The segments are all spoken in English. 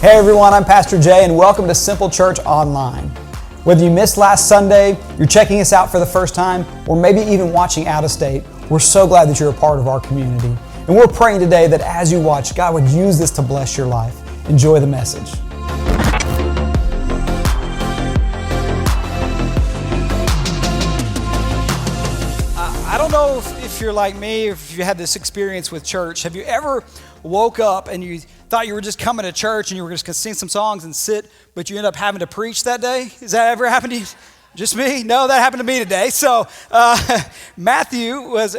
Hey everyone, I'm Pastor Jay and welcome to Simple Church Online. Whether you missed last Sunday, you're checking us out for the first time, or maybe even watching out of state, we're so glad that you're a part of our community. And we're praying today that as you watch, God would use this to bless your life. Enjoy the message. I don't know if you're like me, or if you had this experience with church. Have you ever woke up and you thought you were just coming to church and you were just going to sing some songs and sit, but you end up having to preach that day? Has that ever happened to you? Just me? No, that happened to me today. So Pastor Matthew was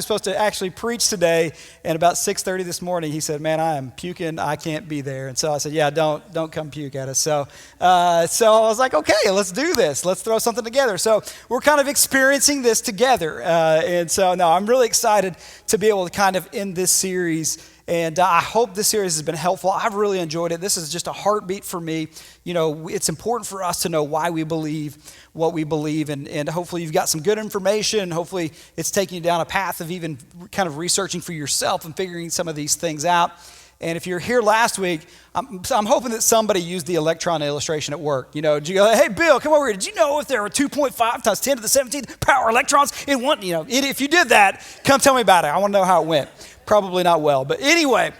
supposed to actually preach today, and about 6:30 this morning, he said, "Man, I am puking. I can't be there." And so I said, "Yeah, don't come puke at us." So I was like, "Okay, let's do this. Let's throw something together." So we're kind of experiencing this together, and so no, I'm really excited to be able to kind of end this series. And I hope this series has been helpful. I've really enjoyed it. This is just a heartbeat for me. You know, it's important for us to know why we believe what we believe. And hopefully you've got some good information. Hopefully it's taking you down a path of even kind of researching for yourself and figuring some of these things out. And if you're here last week, I'm hoping that somebody used the electron illustration at work. You know, did you go, "Hey, Bill, come over here. Did you know if there were 2.5 times 10 to the 17th power electrons in one?" You know, if you did that, come tell me about it. I want to know how it went. Probably not well. But anyway,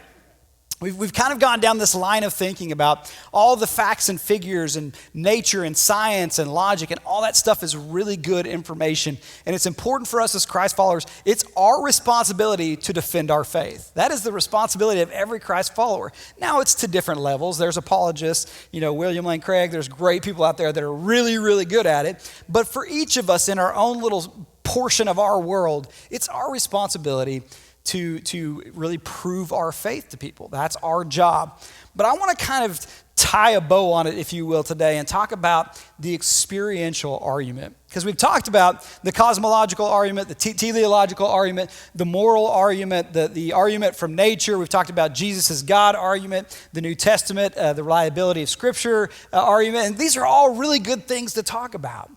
we've kind of gone down this line of thinking about all the facts and figures and nature and science and logic, and all that stuff is really good information. And it's important for us as Christ followers. It's our responsibility to defend our faith. That is the responsibility of every Christ follower. Now, it's to different levels. There's apologists, William Lane Craig. There's great people out there that are really, really good at it. But for each of us in our own little portion of our world, it's our responsibility to really prove our faith to people. That's our job. But I want to kind of tie a bow on it, if you will, today and talk about the experiential argument. Because we've talked about the cosmological argument, the teleological argument, the moral argument, the argument from nature. We've talked about Jesus as God argument, the New Testament, the reliability of Scripture argument. And these are all really good things to talk about.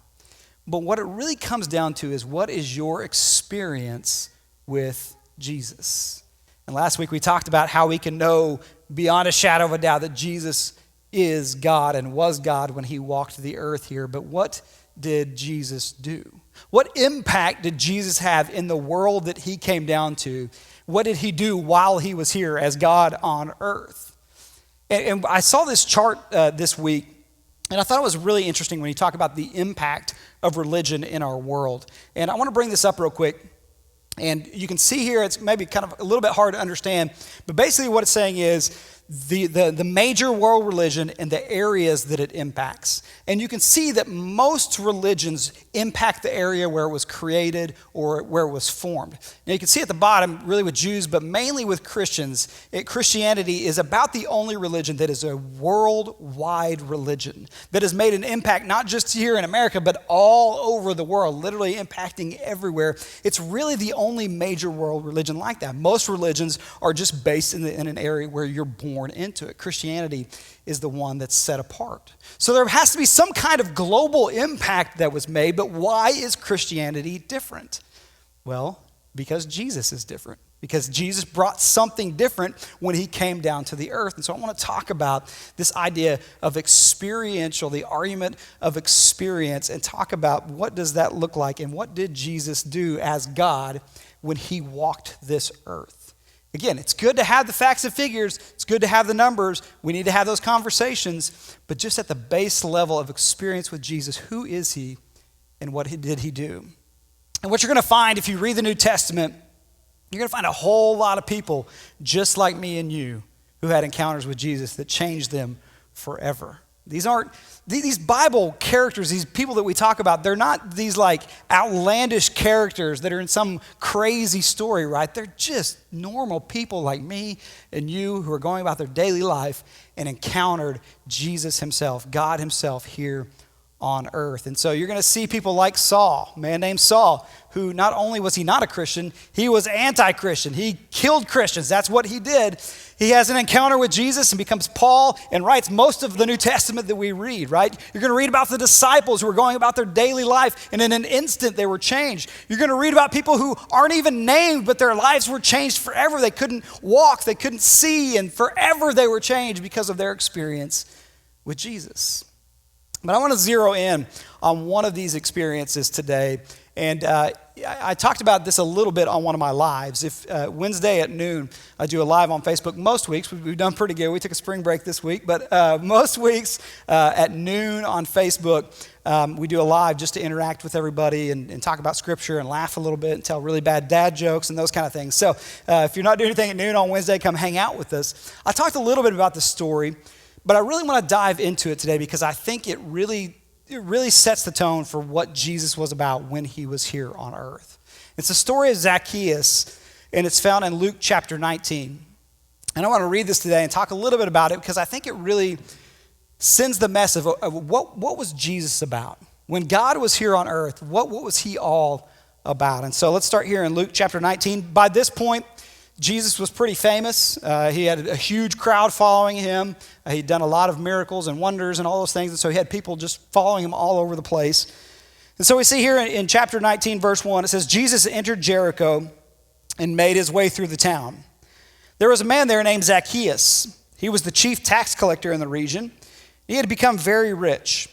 But what it really comes down to is, what is your experience with Jesus? And last week we talked about how we can know beyond a shadow of a doubt that Jesus is God and was God when he walked the earth here. But what did Jesus do? What impact did Jesus have in the world that he came down to? What did he do while he was here as God on earth? And I saw this chart this week, and I thought it was really interesting when you talk about the impact of religion in our world. And I want to bring this up real quick. And you can see here, it's maybe kind of a little bit hard to understand, but basically what it's saying is the major world religion and the areas that it impacts. And you can see that most religions impact the area where it was created or where it was formed. Now you can see at the bottom, really with Jews, but mainly with Christians, Christianity is about the only religion that is a worldwide religion that has made an impact not just here in America, but all over the world, literally impacting everywhere. It's really the only major world religion like that. Most religions are just based in an area where you're born into it. Christianity is the one that's set apart. So there has to be some kind of global impact that was made, but why is Christianity different? Well, because Jesus is different. Because Jesus brought something different when he came down to the earth. And so I want to talk about this idea of experiential, the argument of experience, and talk about what does that look like and what did Jesus do as God when he walked this earth. Again, it's good to have the facts and figures. It's good to have the numbers. We need to have those conversations. But just at the base level of experience with Jesus, who is he and what did he do? And what you're going to find if you read the New Testament, you're going to find a whole lot of people just like me and you who had encounters with Jesus that changed them forever. These Bible characters, these people that we talk about, they're not these like outlandish characters that are in some crazy story, right? They're just normal people like me and you who are going about their daily life and encountered Jesus himself, God himself here on earth. And so you're going to see people like Saul, a man named Saul, who not only was he not a Christian, he was anti-Christian. He killed Christians. That's what he did. He has an encounter with Jesus and becomes Paul and writes most of the New Testament that we read, right? You're going to read about the disciples who were going about their daily life, and in an instant they were changed. You're going to read about people who aren't even named, but their lives were changed forever. They couldn't walk, they couldn't see, and forever they were changed because of their experience with Jesus. But I want to zero in on one of these experiences today. And I talked about this a little bit on one of my lives. If Wednesday at noon, I do a live on Facebook. Most weeks, we've done pretty good. We took a spring break this week. But most weeks at noon on Facebook, we do a live just to interact with everybody and talk about Scripture and laugh a little bit and tell really bad dad jokes and those kind of things. So if you're not doing anything at noon on Wednesday, come hang out with us. I talked a little bit about this story, but I really want to dive into it today because I think it really sets the tone for what Jesus was about when he was here on earth. It's the story of Zacchaeus, and it's found in Luke chapter 19. And I want to read this today and talk a little bit about it because I think it really sends the message of what was Jesus about? When God was here on earth, what was he all about? And so let's start here in Luke chapter 19. By this point, Jesus was pretty famous. He had a huge crowd following him. He'd done a lot of miracles and wonders and all those things. And so he had people just following him all over the place. And so we see here in chapter 19, verse 1, it says, Jesus entered Jericho and made his way through the town. There was a man there named Zacchaeus. He was the chief tax collector in the region. He had become very rich.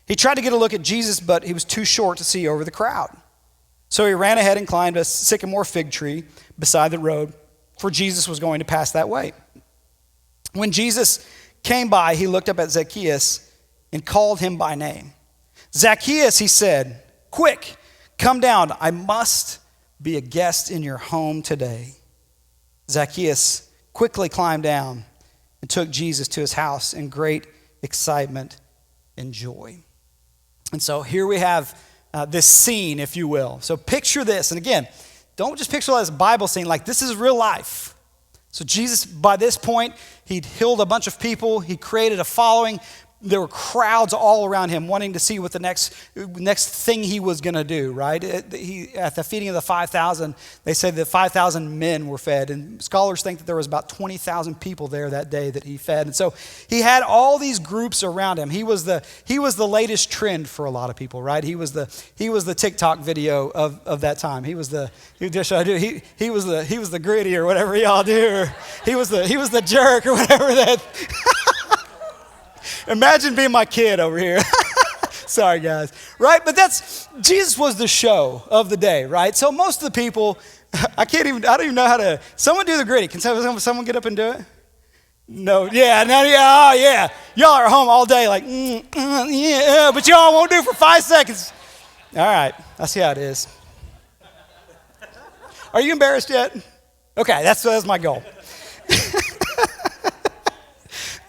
He tried to get a look at Jesus, but he was too short to see over the crowd. So he ran ahead and climbed a sycamore fig tree beside the road, for Jesus was going to pass that way. When Jesus came by, he looked up at Zacchaeus and called him by name. Zacchaeus, he said, quick, come down. I must be a guest in your home today. Zacchaeus quickly climbed down and took Jesus to his house in great excitement and joy. And so here we have this scene, if you will. So picture this. And again, don't just picture this Bible scene, like this is real life. So Jesus, by this point, he'd healed a bunch of people. He created a following. There were crowds all around him wanting to see what the next thing he was going to do, right? At the feeding of the 5,000, they said that 5,000 men were fed. And scholars think that there was about 20,000 people there that day that he fed. And so he had all these groups around him. He was the latest trend for a lot of people, right? He was the TikTok video of that time. He was the gritty or whatever y'all do. Or he was the jerk or whatever that. Imagine being my kid over here. Sorry, guys. Right? But Jesus was the show of the day, right? So most of the people, I don't even know how to, someone do the gritty. Can someone get up and do it? No, yeah, oh yeah. Y'all are home all day like, yeah, but y'all won't do it for 5 seconds. All right, I see how it is. Are you embarrassed yet? Okay, that's my goal.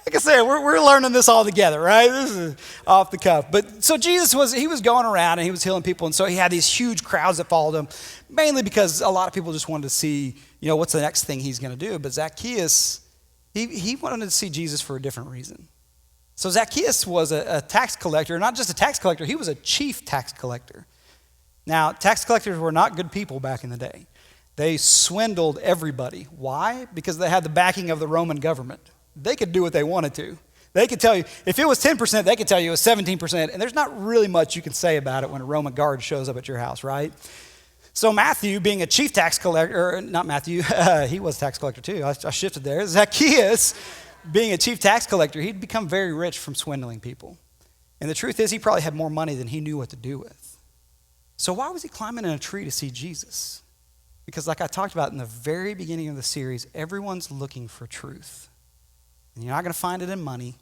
Like I said, we're learning this all together, right? This is off the cuff. But so Jesus was going around and he was healing people. And so he had these huge crowds that followed him, mainly because a lot of people just wanted to see, what's the next thing he's going to do. But Zacchaeus, he wanted to see Jesus for a different reason. So Zacchaeus was a tax collector, not just a tax collector, he was a chief tax collector. Now, tax collectors were not good people back in the day. They swindled everybody. Why? Because they had the backing of the Roman government. They could do what they wanted to. They could tell you, if it was 10%, they could tell you it was 17%, and there's not really much you can say about it when a Roman guard shows up at your house, right? So Matthew, being a chief tax collector, or not Matthew, he was a tax collector too, I shifted there. Zacchaeus, being a chief tax collector, he'd become very rich from swindling people. And the truth is, he probably had more money than he knew what to do with. So why was he climbing in a tree to see Jesus? Because like I talked about in the very beginning of the series, everyone's looking for truth. And you're not going to find it in money.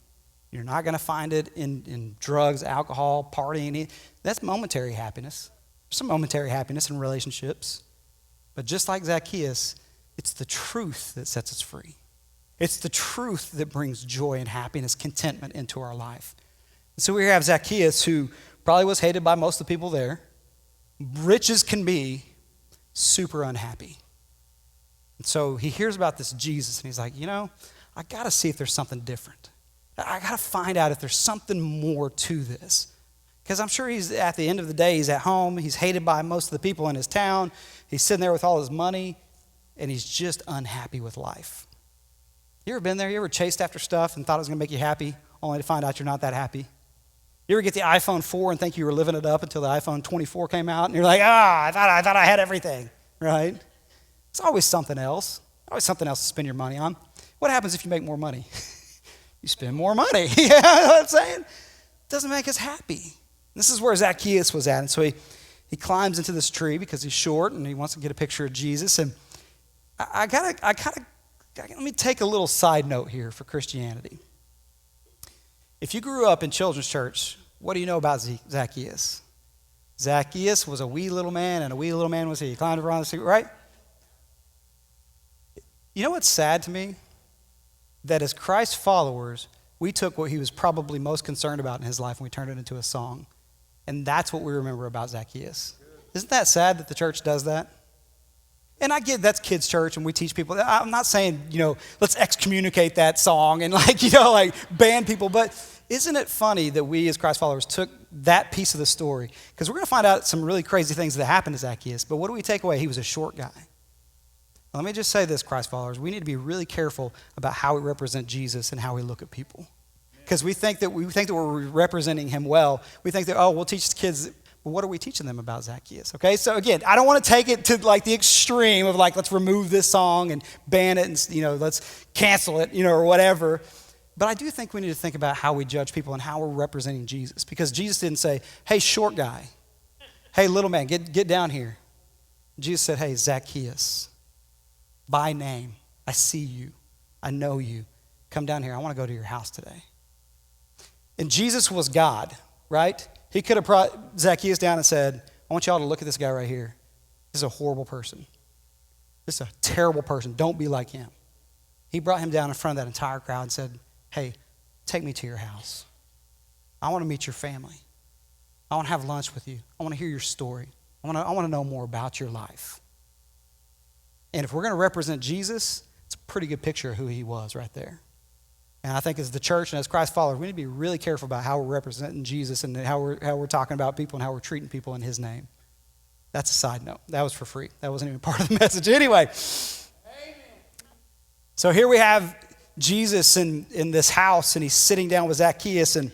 You're not going to find it in drugs, alcohol, partying. That's momentary happiness. There's some momentary happiness in relationships. But just like Zacchaeus, it's the truth that sets us free. It's the truth that brings joy and happiness, contentment into our life. And so we have Zacchaeus, who probably was hated by most of the people there. Rich as can be, super unhappy. And so he hears about this Jesus, and he's like, I got to see if there's something different. I got to find out if there's something more to this. Because I'm sure he's at the end of the day, he's at home. He's hated by most of the people in his town. He's sitting there with all his money, and he's just unhappy with life. You ever been there? You ever chased after stuff and thought it was going to make you happy, only to find out you're not that happy? You ever get the iPhone 4 and think you were living it up until the iPhone 24 came out, and you're like, I thought I had everything, right? It's always something else. Always something else to spend your money on. What happens if you make more money? You spend more money. You know what I'm saying? It doesn't make us happy. This is where Zacchaeus was at. And so he climbs into this tree because he's short and he wants to get a picture of Jesus. And let me take a little side note here for Christianity. If you grew up in children's church, what do you know about Zacchaeus? Zacchaeus was a wee little man, and a wee little man was he. He climbed around the tree, right? You know what's sad to me? That as Christ followers, we took what he was probably most concerned about in his life and we turned it into a song. And that's what we remember about Zacchaeus. Isn't that sad that the church does that? And I get that's kids' church and we teach people. I'm not saying, let's excommunicate that song and ban people. But isn't it funny that we as Christ followers took that piece of the story? Because we're going to find out some really crazy things that happened to Zacchaeus. But what do we take away? He was a short guy. Let me just say this, Christ followers. We need to be really careful about how we represent Jesus and how we look at people. Because we think that we're representing him well. We think that, we'll teach the kids. But what are we teaching them about Zacchaeus? Okay, so again, I don't want to take it to the extreme of let's remove this song and ban it and let's cancel it, or whatever. But I do think we need to think about how we judge people and how we're representing Jesus. Because Jesus didn't say, hey, short guy. Hey, little man, get down here. Jesus said, hey, Zacchaeus, by name, I see you. I know you. Come down here. I want to go to your house today. And Jesus was God, right? He could have brought Zacchaeus down and said, I want y'all to look at this guy right here. This is a horrible person. This is a terrible person. Don't be like him. He brought him down in front of that entire crowd and said, hey, take me to your house. I want to meet your family. I want to have lunch with you. I want to hear your story. I want to know more about your life. And if we're going to represent Jesus, it's a pretty good picture of who he was right there. And I think as the church and as Christ followers, we need to be really careful about how we're representing Jesus and how we're talking about people and how we're treating people in his name. That's a side note. That was for free. That wasn't even part of the message. Anyway, so here we have Jesus in this house, and he's sitting down with Zacchaeus, and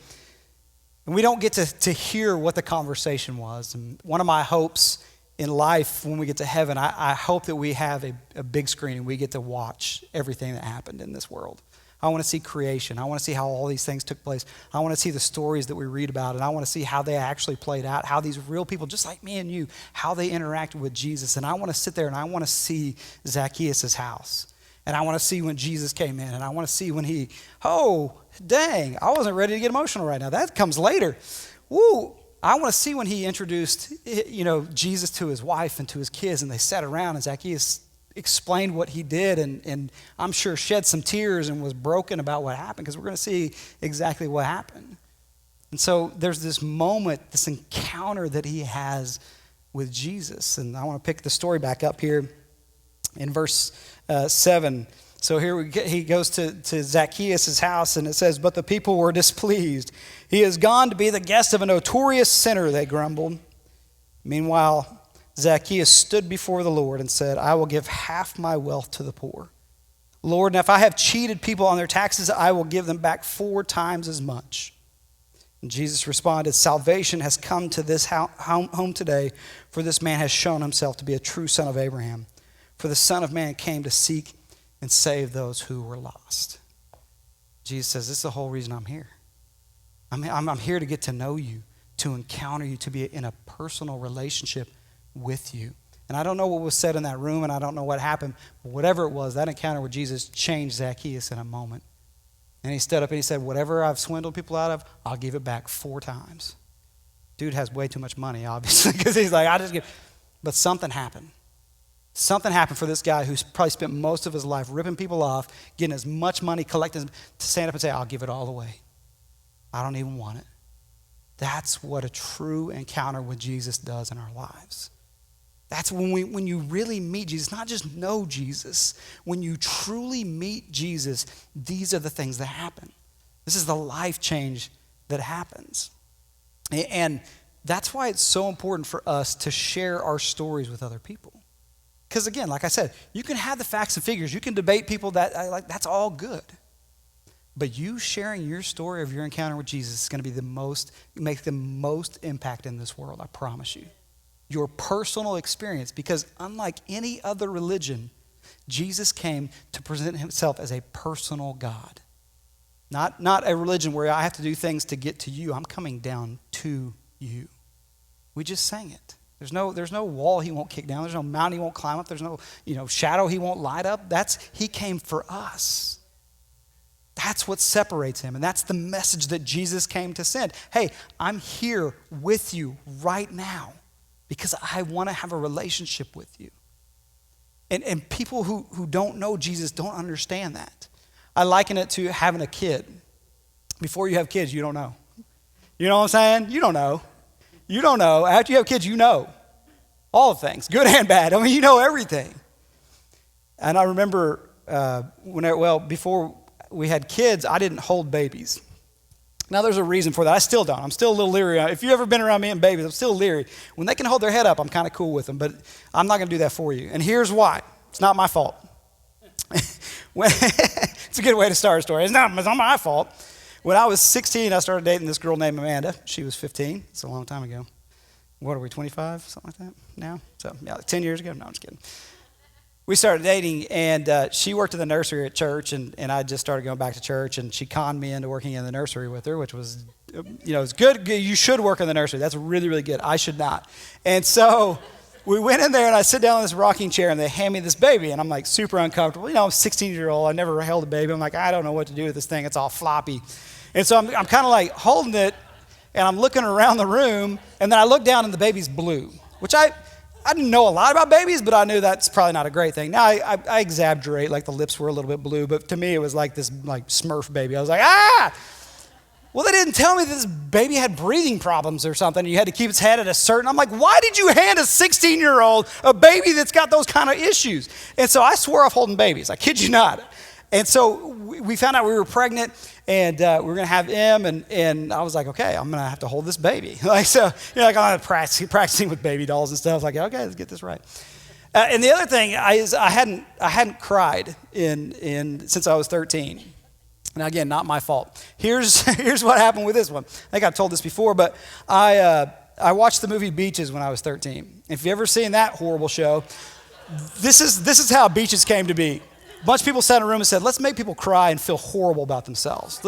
we don't get to hear what the conversation was. And one of my hopes in life when we get to heaven, I hope that we have a big screen and we get to watch everything that happened in this world. I want to see creation. I want to see how all these things took place. I want to see the stories that we read about, and I want to see how they actually played out, how these real people, just like me and you, how they interacted with Jesus. And I want to sit there and I want to see Zacchaeus' house. And I want to see when Jesus came in, and I want to see when dang, I wasn't ready to get emotional right now. That comes later. Woo! I want to see when he introduced, Jesus to his wife and to his kids, and they sat around, and Zacchaeus explained what he did, and I'm sure shed some tears and was broken about what happened, because we're going to see exactly what happened. And so there's this moment, this encounter that he has with Jesus. And I want to pick the story back up here in verse 7. So here he goes to Zacchaeus' house, and it says, but the people were displeased. He has gone to be the guest of a notorious sinner, they grumbled. Meanwhile, Zacchaeus stood before the Lord and said, I will give half my wealth to the poor. Lord, and if I have cheated people on their taxes, I will give them back 4 times as much. And Jesus responded, salvation has come to this home today, for this man has shown himself to be a true son of Abraham. For the Son of Man came to seek and save those who were lost. Jesus says, this is the whole reason I'm here. I'm here to get to know you, to encounter you, to be in a personal relationship with you. And I don't know what was said in that room, and I don't know what happened, but whatever it was, that encounter with Jesus changed Zacchaeus in a moment. And he stood up and he said, whatever I've swindled people out of, I'll give it back 4 times. Dude has way too much money, obviously, because he's like, I just give. But something happened. Something happened for this guy who's probably spent most of his life ripping people off, getting as much money, collecting, to stand up and say, I'll give it all away. I don't even want it. That's what a true encounter with Jesus does in our lives. That's when you really meet Jesus, not just know Jesus. When you truly meet Jesus, these are the things that happen. This is the life change that happens. And that's why it's so important for us to share our stories with other people. Because again, like I said, you can have the facts and figures. You can debate people that's all good. But you sharing your story of your encounter with Jesus is going to be make the most impact in this world, I promise you. Your personal experience, because unlike any other religion, Jesus came to present himself as a personal God. Not a religion where I have to do things to get to you. I'm coming down to you. We just sang it. There's no wall he won't kick down. There's no mountain he won't climb up. There's no shadow he won't light up. He came for us. That's what separates him. And that's the message that Jesus came to send. Hey, I'm here with you right now because I want to have a relationship with you. And people who don't know Jesus don't understand that. I liken it to having a kid. Before you have kids, you don't know. You know what I'm saying? You don't know. You don't know. After you have kids, you know all the things, good and bad. I mean, you know everything. And I remember before we had kids, I didn't hold babies. Now, there's a reason for that. I still don't. I'm still a little leery. If you've ever been around me and babies, I'm still leery. When they can hold their head up, I'm kind of cool with them, but I'm not going to do that for you. And here's why. It's not my fault. It's a good way to start a story. It's not my fault. When I was 16, I started dating this girl named Amanda. She was 15. It's a long time ago. What are we, 25? Something like that now? So, yeah, 10 years ago? No, I'm just kidding. We started dating, and she worked in the nursery at church, and I just started going back to church, and she conned me into working in the nursery with her, which was, it's good. You should work in the nursery. That's really, really good. I should not. And so we went in there, and I sit down in this rocking chair, and they hand me this baby, and I'm like super uncomfortable. I'm a 16-year-old. I never held a baby. I'm like, I don't know what to do with this thing. It's all floppy. And so I'm kind of like holding it, and I'm looking around the room, and then I look down, and the baby's blue, which I didn't know a lot about babies, but I knew that's probably not a great thing. Now, I exaggerate, like the lips were a little bit blue, but to me, it was like this like Smurf baby. I was like, ah! Well, they didn't tell me that this baby had breathing problems or something. You had to keep its head at a certain... I'm like, why did you hand a 16-year-old a baby that's got those kind of issues? And so I swore off holding babies. I kid you not. And so we found out we were pregnant, and we were going to have him, and I was like, okay, I'm going to have to hold this baby. Like, so, I'm practicing with baby dolls and stuff. Like, okay, let's get this right. And the other thing is I hadn't cried since I was 13. Now, again, not my fault. Here's what happened with this one. I think I've told this before, but I watched the movie Beaches when I was 13. If you've ever seen that horrible show, this is how Beaches came to be. A bunch of people sat in a room and said, let's make people cry and feel horrible about themselves.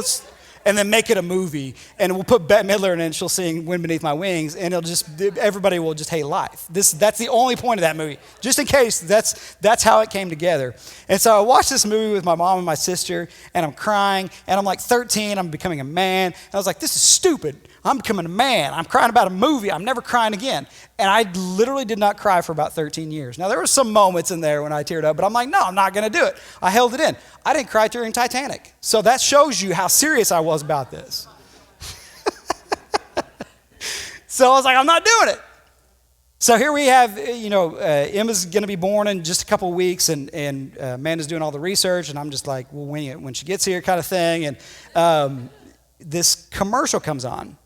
And then make it a movie, and we'll put Bette Midler in it, and she'll sing Wind Beneath My Wings, and everybody will just hate life. That's the only point of that movie. Just in case, that's how it came together. And so I watched this movie with my mom and my sister, and I'm crying, and I'm like 13, I'm becoming a man, and I was like, this is stupid. I'm becoming a man. I'm crying about a movie. I'm never crying again. And I literally did not cry for about 13 years. Now, there were some moments in there when I teared up, but I'm like, no, I'm not going to do it. I held it in. I didn't cry during Titanic. So that shows you how serious I was about this. So I was like, I'm not doing it. So here we have, Emma's going to be born in just a couple of weeks, and Amanda's doing all the research, and I'm just like, we'll wing it when she gets here kind of thing. And this commercial comes on.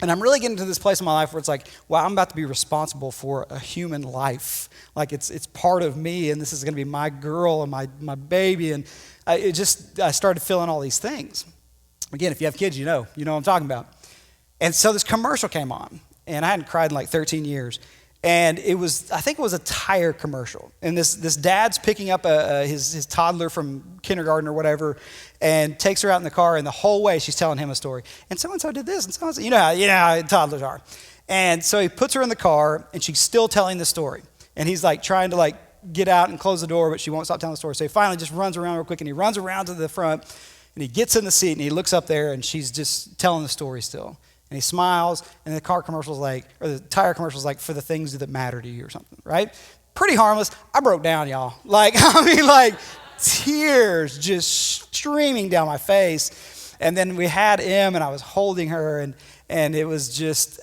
And I'm really getting to this place in my life where it's like, wow, I'm about to be responsible for a human life. Like it's part of me, and this is going to be my girl and my baby. And I started feeling all these things. Again, if you have kids, you know what I'm talking about. And so this commercial came on, and I hadn't cried in like 13 years. And I think it was a tire commercial. And this dad's picking up his toddler from kindergarten or whatever, and takes her out in the car, and the whole way she's telling him a story. And so-and-so did this, and so-and-so, you know how toddlers are. And so he puts her in the car, and she's still telling the story. And he's like trying to like get out and close the door, but she won't stop telling the story. So he finally just runs around real quick, and he runs around to the front, and he gets in the seat, and he looks up there, and she's just telling the story still. And he smiles, and the tire commercial's like, for the things that matter to you or something, right? Pretty harmless. I broke down, y'all. Tears just streaming down my face. And then we had Em, and I was holding her, and it was just,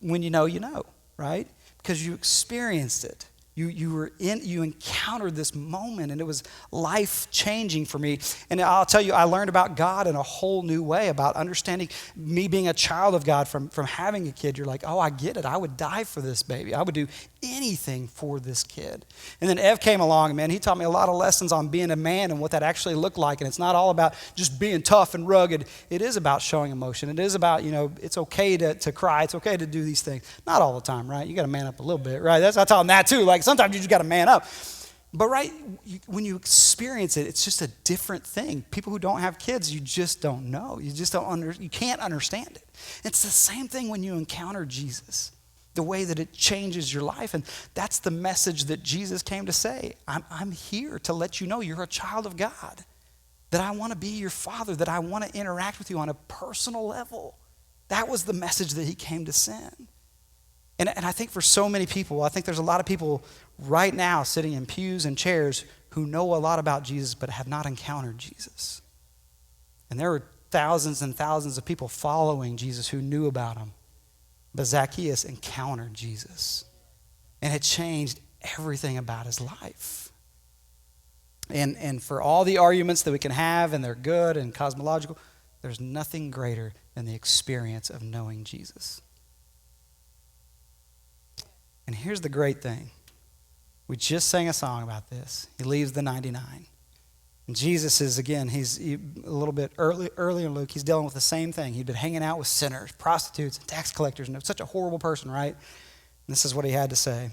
when you know, right? Because you experienced it. You encountered this moment, and it was life-changing for me. And I'll tell you, I learned about God in a whole new way, about understanding me being a child of God from having a kid. You're like, oh, I get it. I would die for this baby. I would do anything for this kid. And then Ev came along, and man, he taught me a lot of lessons on being a man and what that actually looked like. And it's not all about just being tough and rugged. It is about showing emotion. It is about, it's okay to cry. It's okay to do these things. Not all the time, right? You got to man up a little bit, right? I tell him that too. Like, sometimes you just got to man up. But when you experience it, it's just a different thing. People who don't have kids, you just don't know. You just you can't understand it. It's the same thing when you encounter Jesus, the way that it changes your life. And that's the message that Jesus came to say. I'm here to let you know you're a child of God, that I want to be your father, that I want to interact with you on a personal level. That was the message that he came to send. And I think for so many people, I think there's a lot of people right now sitting in pews and chairs who know a lot about Jesus but have not encountered Jesus. And there were thousands and thousands of people following Jesus who knew about him. But Zacchaeus encountered Jesus, and it changed everything about his life. And for all the arguments that we can have, and they're good and cosmological, there's nothing greater than the experience of knowing Jesus. And here's the great thing. We just sang a song about this. He leaves the 99. And Jesus is, again, he's a little bit earlier in Luke, he's dealing with the same thing. He'd been hanging out with sinners, prostitutes, and tax collectors, and such a horrible person, right? And this is what he had to say.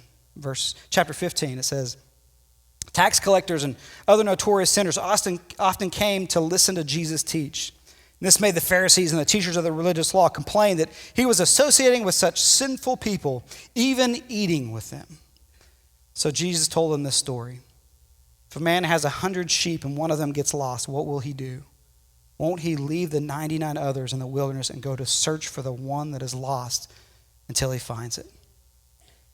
Chapter 15, it says, tax collectors and other notorious sinners often came to listen to Jesus teach. And this made the Pharisees and the teachers of the religious law complain that he was associating with such sinful people, even eating with them. So Jesus told them this story. If a man has 100 sheep and one of them gets lost, what will he do? Won't he leave the 99 others in the wilderness and go to search for the one that is lost until he finds it?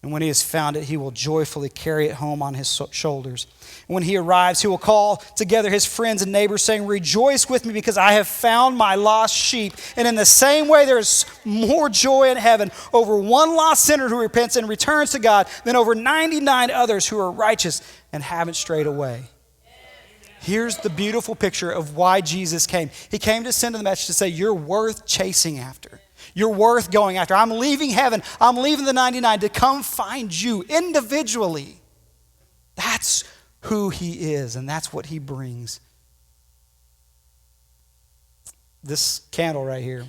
And when he has found it, he will joyfully carry it home on his shoulders. And when he arrives, he will call together his friends and neighbors, saying, rejoice with me because I have found my lost sheep. And in the same way, there is more joy in heaven over one lost sinner who repents and returns to God than over 99 others who are righteous and haven't strayed away. Here's the beautiful picture of why Jesus came. He came to send the message to say, you're worth chasing after. You're worth going after. I'm leaving heaven. I'm leaving the 99 to come find you individually. That's who he is, and that's what he brings. This candle right here,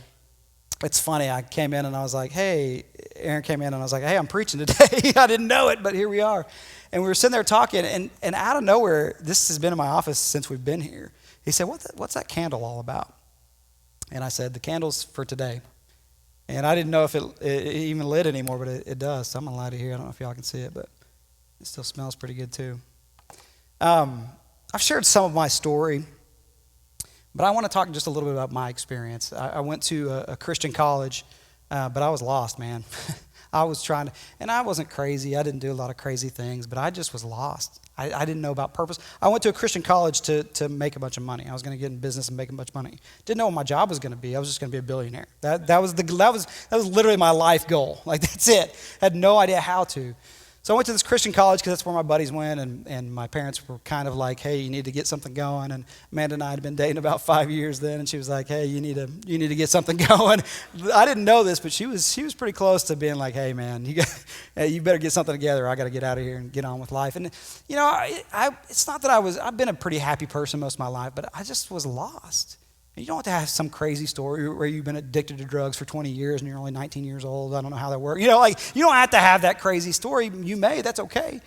it's funny. I came in and I was like, hey, Aaron came in and I was like, hey, I'm preaching today. I didn't know it, but here we are. And we were sitting there talking, and out of nowhere, this has been in my office since we've been here. He said, what's that candle all about? And I said, the candle's for today. And I didn't know if it even lit anymore, but it does. So I'm going to light it here. I don't know if y'all can see it, but it still smells pretty good too. I've shared some of my story, but I want to talk just a little bit about my experience. I went to a Christian college, but I was lost, man. I was trying to, and I wasn't crazy. I didn't do a lot of crazy things, but I just was lost. I didn't know about purpose. I went to a Christian college to make a bunch of money. I was going to get in business and make a bunch of money. Didn't know what my job was going to be. I was just going to be a billionaire. That was literally my life goal. Like, that's it. Had no idea how to. So I went to this Christian college because that's where my buddies went, and my parents were kind of like, hey, you need to get something going. And Amanda and I had been dating about 5 years then, and she was like, hey, you need to get something going. I didn't know this, but she was pretty close to being like, hey, man, you better get something together. I got to get out of here and get on with life. And it's not that I've been a pretty happy person most of my life, but I just was lost. You don't have to have some crazy story where you've been addicted to drugs for 20 years and you're only 19 years old. I don't know how that works. You don't have to have that crazy story. You may, that's okay.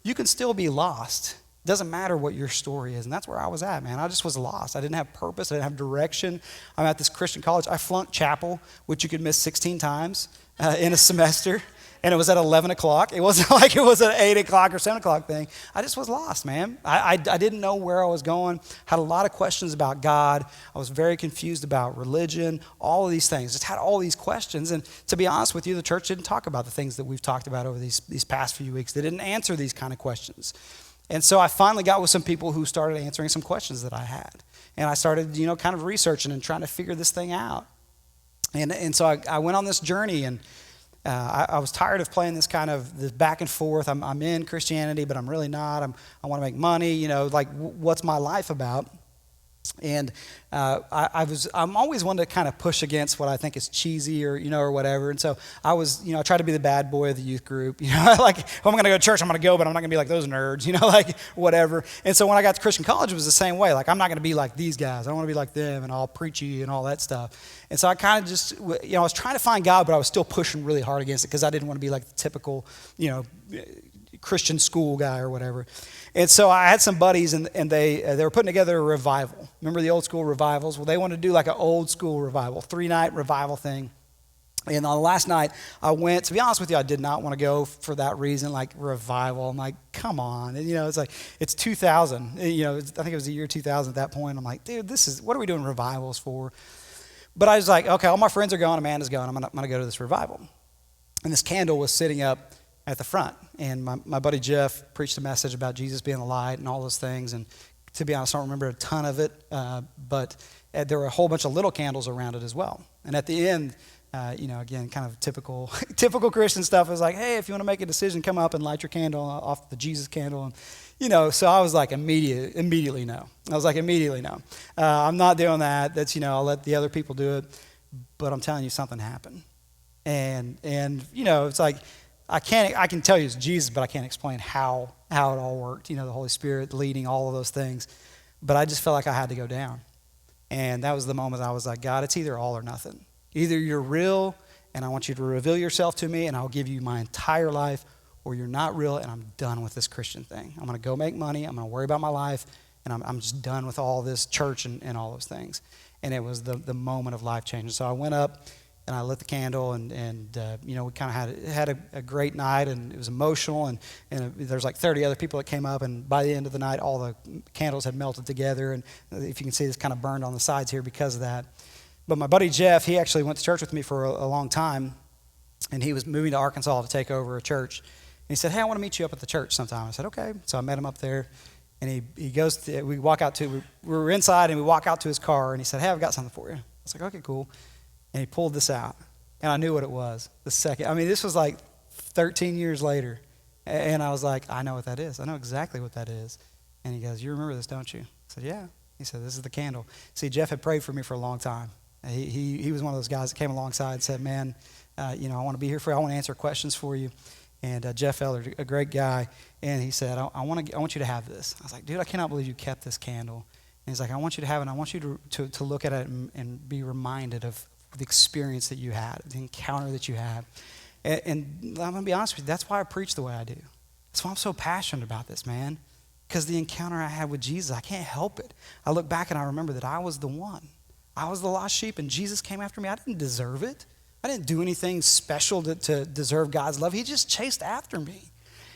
You can still be lost. It doesn't matter what your story is. And that's where I was at, man. I just was lost. I didn't have purpose. I didn't have direction. I'm at this Christian college. I flunked chapel, which you could miss 16 times in a semester. And it was at 11 o'clock. It wasn't like it was an 8 o'clock or 7 o'clock thing. I just was lost, man. I didn't know where I was going. Had a lot of questions about God. I was very confused about religion, all of these things. Just had all these questions. And to be honest with you, the church didn't talk about the things that we've talked about over these past few weeks. They didn't answer these kind of questions. And so I finally got with some people who started answering some questions that I had. And I started, kind of researching and trying to figure this thing out. And so I went on this journey, and I was tired of playing this kind of this back and forth. I'm in Christianity, but I'm really not. I want to make money. Like what's my life about? And I'm always one to kind of push against what I think is cheesy or whatever. And so I tried to be the bad boy of the youth group. Like, if I'm going to go to church, I'm going to go, but I'm not going to be like those nerds, like whatever. And so when I got to Christian college, it was the same way. Like, I'm not going to be like these guys. I don't want to be like them and all preachy and all that stuff. And so I kind of just, I was trying to find God, but I was still pushing really hard against it because I didn't want to be like the typical, Christian school guy or whatever. And so I had some buddies, and they were putting together a revival. Remember the old school revivals? Well, they wanted to do like an old school revival, 3-night revival thing. And on the last night, I went. To be honest with you, I did not want to go for that reason, like revival. I'm like, come on. And, it's like, it's 2000. I think it was the year 2000 at that point. I'm like, dude, what are we doing revivals for? But I was like, okay, all my friends are going. Amanda's going. I'm gonna go to this revival. And this candle was sitting up at the front. And my buddy Jeff preached a message about Jesus being the light and all those things. And to be honest, I don't remember a ton of it, but there were a whole bunch of little candles around it as well. And at the end, again, kind of typical Christian stuff. It was like, hey, if you want to make a decision, come up and light your candle off the Jesus candle. And, so I was like, immediately no. I was like, immediately no. I'm not doing that. That's, I'll let the other people do it. But I'm telling you, something happened. And it's like, I can tell you it's Jesus, but I can't explain how it all worked. The Holy Spirit leading, all of those things. But I just felt like I had to go down. And that was the moment I was like, God, it's either all or nothing. Either you're real and I want you to reveal yourself to me and I'll give you my entire life, or you're not real and I'm done with this Christian thing. I'm going to go make money. I'm going to worry about my life, and I'm just done with all this church and all those things. And it was the moment of life change. And so I went up and I lit the candle, and we kind of had a great night, and it was emotional, and there's like 30 other people that came up, and by the end of the night, all the candles had melted together, and if you can see, it's kind of burned on the sides here because of that. But my buddy Jeff, he actually went to church with me for a long time, and he was moving to Arkansas to take over a church. And he said, hey, I want to meet you up at the church sometime. I said, okay. So I met him up there, and he goes to, we were inside, and we walk out to his car, and he said, hey, I've got something for you. I was like, okay, cool. And he pulled this out, and I knew what it was the second. I mean, this was like 13 years later, and I was like, I know what that is. I know exactly what that is. And he goes, you remember this, don't you? I said, yeah. He said, this is the candle. See, Jeff had prayed for me for a long time. He was one of those guys that came alongside and said, man, I want to be here for you. I want to answer questions for you. And Jeff Eller, a great guy, and he said, I want you to have this. I was like, dude, I cannot believe you kept this candle. And he's like, I want you to have it, and I want you to look at it and be reminded of the experience that you had, the encounter that you had. And I'm going to be honest with you, that's why I preach the way I do. That's why I'm so passionate about this, man. Because the encounter I had with Jesus, I can't help it. I look back and I remember that I was the one. I was the lost sheep, and Jesus came after me. I didn't deserve it. I didn't do anything special to deserve God's love. He just chased after me.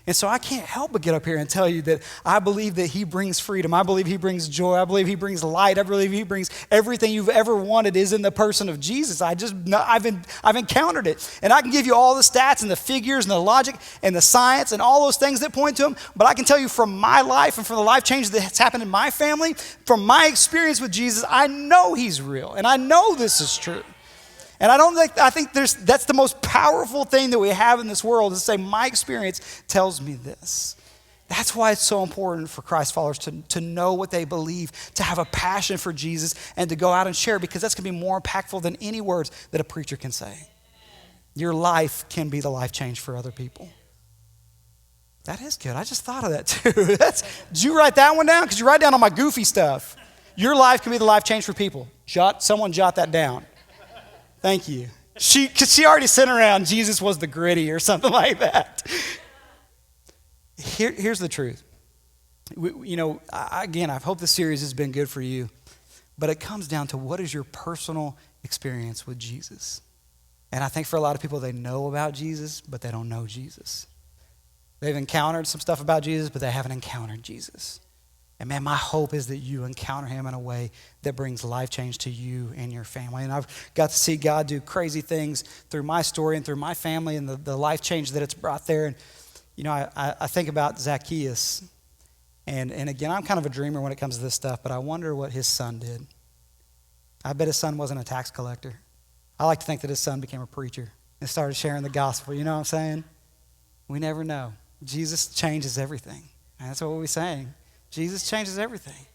And so I can't help but get up here and tell you that I believe that he brings freedom. I believe he brings joy. I believe he brings light. I believe he brings everything you've ever wanted is in the person of Jesus. I've encountered it. And I can give you all the stats and the figures and the logic and the science and all those things that point to him. But I can tell you from my life and from the life change that's happened in my family, from my experience with Jesus, I know he's real. And I know this is true. And I think that's the most powerful thing that we have in this world, is to say, my experience tells me this. That's why it's so important for Christ followers to know what they believe, to have a passion for Jesus, and to go out and share, because that's going to be more impactful than any words that a preacher can say. Your life can be the life change for other people. That is good. I just thought of that too. Did you write that one down? Because you write down all my goofy stuff. Your life can be the life change for people. Someone jot that down. Thank you. Because she already sent around Jesus was the gritty or something like that. Here's the truth. I hope this series has been good for you, but it comes down to, what is your personal experience with Jesus? And I think for a lot of people, they know about Jesus, but they don't know Jesus. They've encountered some stuff about Jesus, but they haven't encountered Jesus. And man, my hope is that you encounter him in a way that brings life change to you and your family. And I've got to see God do crazy things through my story and through my family, and the life change that it's brought there. And, I think about Zacchaeus. And again, I'm kind of a dreamer when it comes to this stuff, but I wonder what his son did. I bet his son wasn't a tax collector. I like to think that his son became a preacher. and started sharing the gospel. You know what I'm saying? We never know. Jesus changes everything. And that's what we're saying. Jesus changes everything.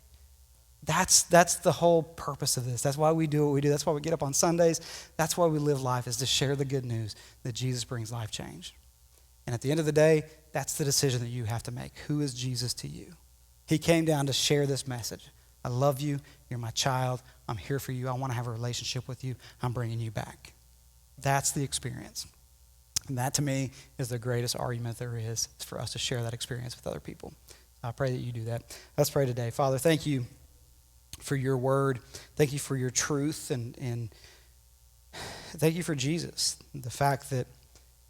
That's the whole purpose of this. That's why we do what we do. That's why we get up on Sundays. That's why we live life, is to share the good news that Jesus brings life change. And at the end of the day, that's the decision that you have to make. Who is Jesus to you? He came down to share this message. I love you. You're my child. I'm here for you. I want to have a relationship with you. I'm bringing you back. That's the experience. And that, to me, is the greatest argument there is for us to share that experience with other people. I pray that you do that. Let's pray today. Father, thank you for your word. Thank you for your truth. And thank you for Jesus. The fact that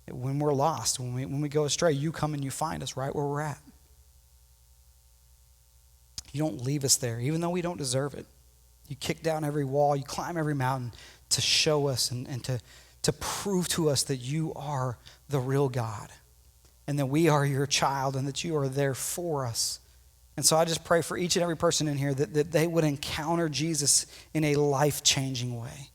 when we're lost, when we go astray, you come and you find us right where we're at. You don't leave us there, even though we don't deserve it. You kick down every wall, you climb every mountain to show us and to prove to us that you are the real God and that we are your child and that you are there for us. And so I just pray for each and every person in here that they would encounter Jesus in a life-changing way.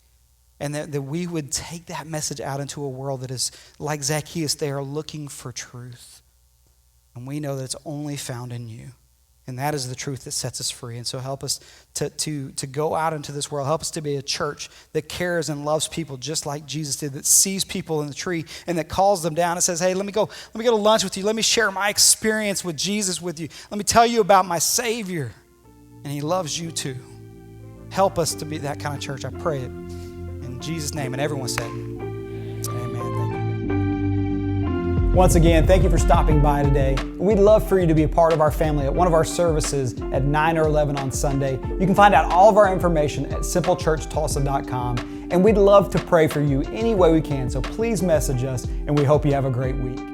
And that we would take that message out into a world that is like Zacchaeus. They are looking for truth. And we know that it's only found in you. And that is the truth that sets us free. And so help us to go out into this world. Help us to be a church that cares and loves people just like Jesus did, that sees people in the tree and that calls them down and says, hey, let me go to lunch with you. Let me share my experience with Jesus with you. Let me tell you about my Savior. And he loves you too. Help us to be that kind of church. I pray it in Jesus' name. And everyone said, amen. Thank you. Once again, thank you for stopping by today. We'd love for you to be a part of our family at one of our services at 9 or 11 on Sunday. You can find out all of our information at simplechurchtulsa.com. And we'd love to pray for you any way we can. So please message us, and we hope you have a great week.